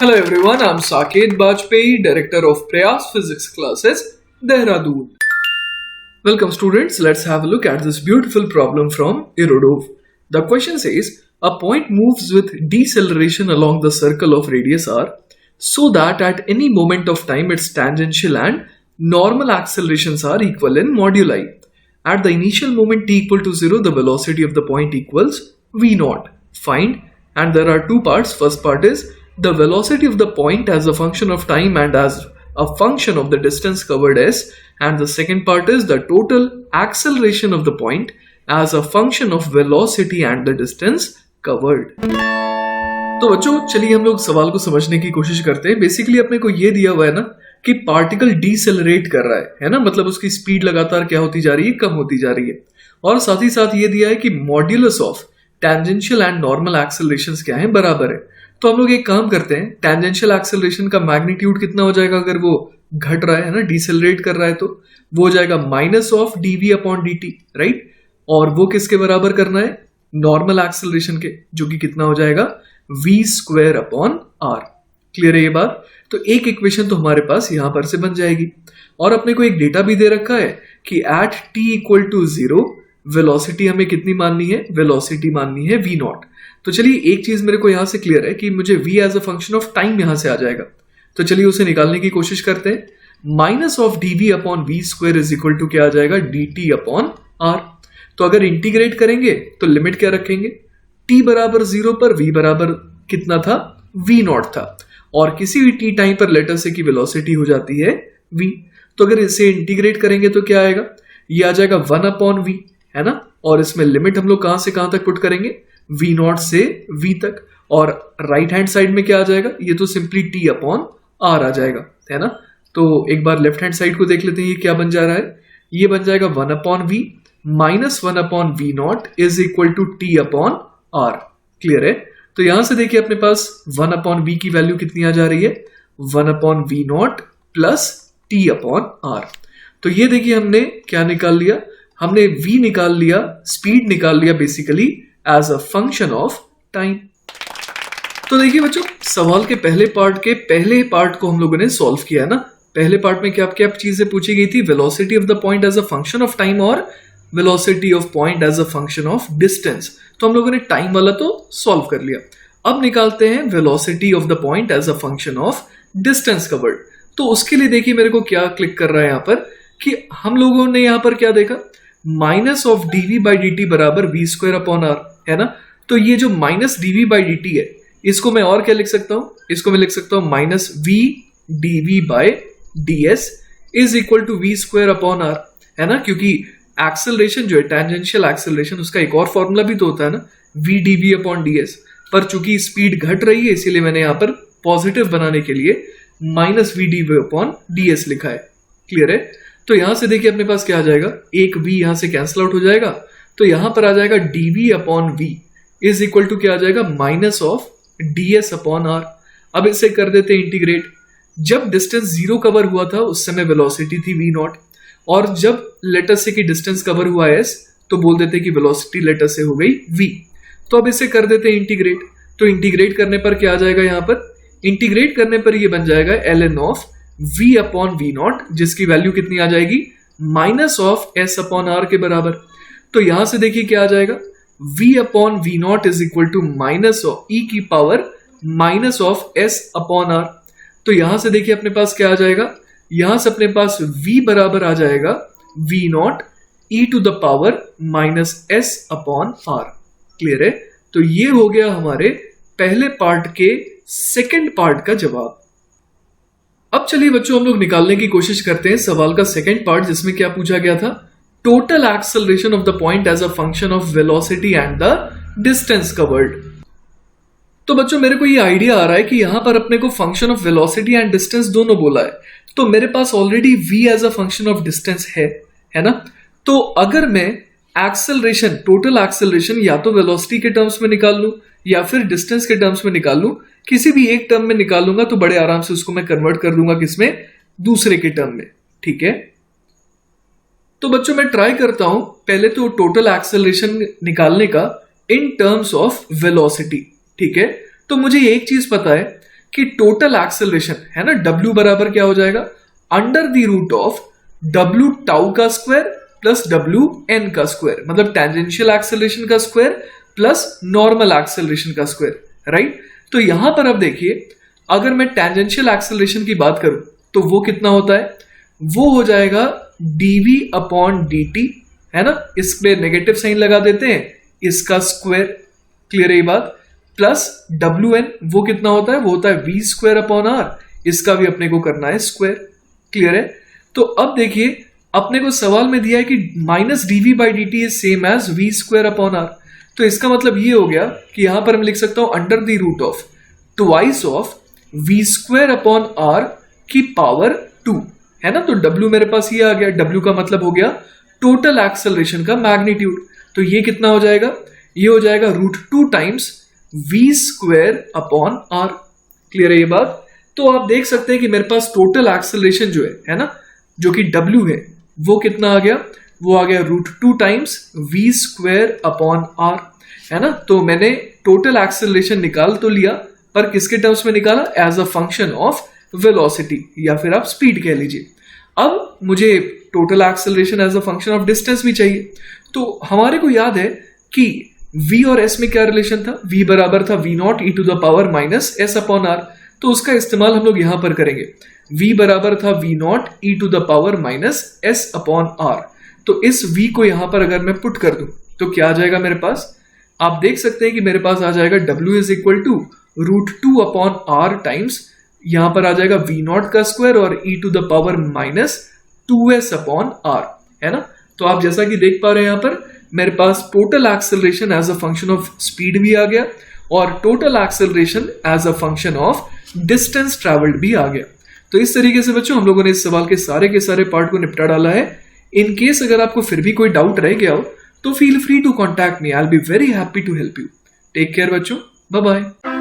Hello everyone, I'm Saket Bajpayee, Director of Prayas Physics Classes, Dehradun. Welcome students, let's have a look at this beautiful problem from Irodov. The question says, a point moves with deceleration along the circle of radius r so that at any moment of time its tangential and normal accelerations are equal in moduli. At the initial moment t equal to 0, the velocity of the point equals v0. Find, and there are two parts. First part is the velocity of the point as a function of time and as a function of the distance covered s, and the second part is the total acceleration of the point as a function of velocity and the distance covered. तो बच्चों चलिए हम लोग सवाल को समझने की कोशिश करते हैं। बेसिकली अपने को ये दिया हुआ है ना कि पार्टिकल डीसेलरेट कर रहा है ना, मतलब उसकी स्पीड लगातार क्या होती जा रही है, कम होती जा रही है। और साथ ही साथ ये दिया है कि modulus of tangential and normal accelerations क्या है, बराबर है। तो हम लोग एक काम करते हैं, टेंजेंशियल एक्सेलरेशन का मैग्नीट्यूड कितना हो जाएगा अगर वो घट रहा है ना, डीसेलरेट कर रहा है, तो वो हो जाएगा minus of dv upon dt, right. और वो किसके बराबर करना है, नॉर्मल एक्सेलरेशन के, जो कि कितना हो जाएगा v square upon r। Clear है ये बात। तो एक इक्वेशन तो हमारे पास यहां पर से बन जाएगी। और अपने को एक डेटा भी दे रखा है कि at t equal to 0 velocity हमें कितनी माननी है, वेलोसिटी माननी है v0। तो चलिए एक चीज मेरे को यहां से क्लियर है कि मुझे v as a function of time यहां से आ जाएगा। तो चलिए उसे निकालने की कोशिश करते हैं। Minus of dv upon v square is equal to क्या आ जाएगा, dt अपॉन r। तो अगर इंटीग्रेट करेंगे तो लिमिट क्या रखेंगे, t बराबर 0 पर v बराबर कितना था, v0 था। और किसी भी t टाइम पर लेटर से की वेलोसिटी हो जाती है v। तो अगर इसे इंटीग्रेट करेंगे तो क्या आएगा, ये आ जाएगा 1 अपॉन v, है ना। और इसमें लिमिट हम लोग कहां से कहां तक पुट करेंगे, v0 से v तक। और राइट हैंड साइड में क्या आ जाएगा, ये तो सिंपली t अपॉन r आ जाएगा, है ना। तो एक बार लेफ्ट हैंड साइड को देख लेते हैं, ये क्या बन जा रहा है, ये बन जाएगा 1 upon v minus 1 upon v0 is equal to t upon r। Clear है। तो यहां से देखिए अपने पास 1 अपॉन v की वैल्यू कितनी आ जा रही है, 1 upon v0 plus t upon r। तो ये देखिए हमने क्या निकाल लिया, हमने v निकाल लिया, स्पीड निकाल लिया basically as a function of time. तो देखिए बच्चों सवाल के पहले पार्ट को हम लोगों ने सॉल्व किया है ना। पहले पार्ट में क्या क्या चीजें पूछी गई थी, velocity of the point as a function of time और velocity of point as a function of distance. तो हम लोगों ने टाइम वाला तो सॉल्व कर लिया। अब निकालते हैं velocity of the point as a function of distance covered. तो उसके लिए देखिए मेरे को क्या क्लिक कर रहा है यहाँ पर कि हम लोगों ने यहाँ पर क्या देखा, minus of dv by dt बराबर v स्क्वायर अपॉन r, है ना। तो ये जो माइनस dv बाई dt है, इसको मैं और क्या लिख सकता हूं, इसको मैं लिख सकता हूं minus v dv by ds is equal to v square upon r, है ना। क्योंकि एक्सेलरेशन जो है टेंजेंशियल एक्सेलरेशन, उसका एक और फॉर्मूला भी तो होता है ना, v dv अपॉन ds। पर चूंकि स्पीड घट रही है इसीलिए मैंने यहां पर पॉजिटिव बनाने के लिए minus v dv upon ds लिखा है। क्लियर है। तो यहां से देखिए अपने पास क्या आ जाएगा, एक v यहां से कैंसिल आउट हो जाएगा, तो यहां पर आ जाएगा dv upon v is equal to क्या आ जाएगा, minus of ds upon r। अब इसे कर देते हैं इंटीग्रेट। जब डिस्टेंस 0 कवर हुआ था उस समय वेलोसिटी थी v0, और जब लेटर से की डिस्टेंस कवर हुआ s तो बोल देते कि वेलोसिटी लेटर से हो गई v। तो अब इसे कर देते हैं इंटीग्रेट। तो इंटीग्रेट करने पर क्या आ जाएगा, यहां पर इंटीग्रेट करने पर ये बन जाएगा ln of v upon v0, जिसकी वैल्यू कितनी आ जाएगी, minus of s upon r के बराबर। तो यहां से देखिए क्या आ जाएगा, v upon v0 is equal to minus of e की power minus of s upon r। तो यहां से देखिए अपने पास क्या आ जाएगा, यहां से अपने पास v बराबर आ जाएगा v0 e to the power minus s upon r। Clear है। तो ये हो गया हमारे पहले पार्ट के सेकंड पार्ट का जवाब। अब चलिए बच्चों हम लोग निकालने की कोशिश करते हैं सवाल का सेकंड पार्ट, जिसमें क्या पूछा गया था, total acceleration of the point as a function of velocity and the distance covered. तो बच्चों मेरे को ये आइडिया आ रहा है कि यहां पर अपने को function of velocity and distance दोनों बोला है, तो मेरे पास already v as a function of distance है ना। तो अगर मैं एक्सेलरेशन, टोटल एक्सेलरेशन या तो वेलोसिटी के टर्म्स में निकाल लूं या फिर डिस्टेंस के टर्म्स में निकाल लूं, किसी भी एक टर्म में निकाल लूंगा तो बड़े आराम से उसको मैं कन्वर्ट कर दूंगा किसमें, दूसरे के टर्म में। ठीक है। तो बच्चों मैं ट्राई करता हूं पहले तो टोटल एक्सेलरेशन निकालने का इन टर्म्स ऑफ वेलोसिटी। ठीक है। तो मुझे एक चीज पता है कि टोटल एक्सेलरेशन है ना w बराबर क्या हो जाएगा, under the root of w tau का स्क्वायर प्लस w n का स्क्वायर, मतलब टेंजेंशियल एक्सेलरेशन का स्क्वायर प्लस नॉर्मल एक्सेलरेशन का स्क्वायर, राइट। तो यहां पर अब देखिए, अगर मैं टेंजेंशियल एक्सेलरेशन की बात करूं तो वो कितना होता है, वो हो जाएगा dv अपॉन dt, है ना, इस पे नेगेटिव साइन लगा देते हैं, इसका स्क्वायर, क्लियर है ये बात, प्लस wn वो कितना होता है, वो होता है v स्क्वायर अपॉन r, इसका भी अपने को करना है स्क्वायर, क्लियर है। तो अब देखिए अपने को सवाल में दिया है कि minus dv by dt is same as v square upon r, तो इसका मतलब ये हो गया कि यहां पर मैं लिख सकता हूं under the root of twice of v square upon r की पावर 2, है ना। तो w मेरे पास ये आ गया, w का मतलब हो गया टोटल एक्सेलरेशन का मैग्नीट्यूड, तो ये कितना हो जाएगा, ये हो जाएगा √2 times v square upon r, clear है ये बात। तो आप देख सकते हैं कि मेरे पास टोटल एक्सेलरेशन जो है ना, जो कि w है, वो कितना आ गया, वो आ गया √2 times v square upon r, है ना। तो मैंने टोटल एक्सेलरेशन निकाल तो लिया, पर किसके टर्म्स में निकाला, as a function of velocity, या फिर आप स्पीड कह लीजिए। अब मुझे total acceleration as a function of distance भी चाहिए, तो हमारे को याद है कि v और s में क्या रिलेशन था, v बराबर था v naught e to the power minus s upon r, तो उसका इस्तेमाल हम लोग यहां पर करेंगे। v बराबर था v naught e to the power minus s upon r, तो इस v को यहां पर अगर मैं पुट कर दूं तो क्या आ जाएगा मेरे पास, आप देख सकते हैं कि मेरे पास आ जाएगा w is equal to √2 upon r times, यहां पर आ जाएगा v नॉट का स्क्वायर और e to the power minus 2s upon r, है ना। तो आप जैसा कि देख पा रहे हैं यहां पर मेरे पास total acceleration as a function of speed भी आ गया और total acceleration as a function of distance travelled भी आ गया। तो इस तरीके से बच्चों हम लोगों ने इस सवाल के सारे पार्ट को निपटा डाला है। इन केस अगर आपको फिर भी कोई डाउट रह गया हो तो feel free to contact me, I will be very happy to help you. Take care बच्चों, बाय बाय।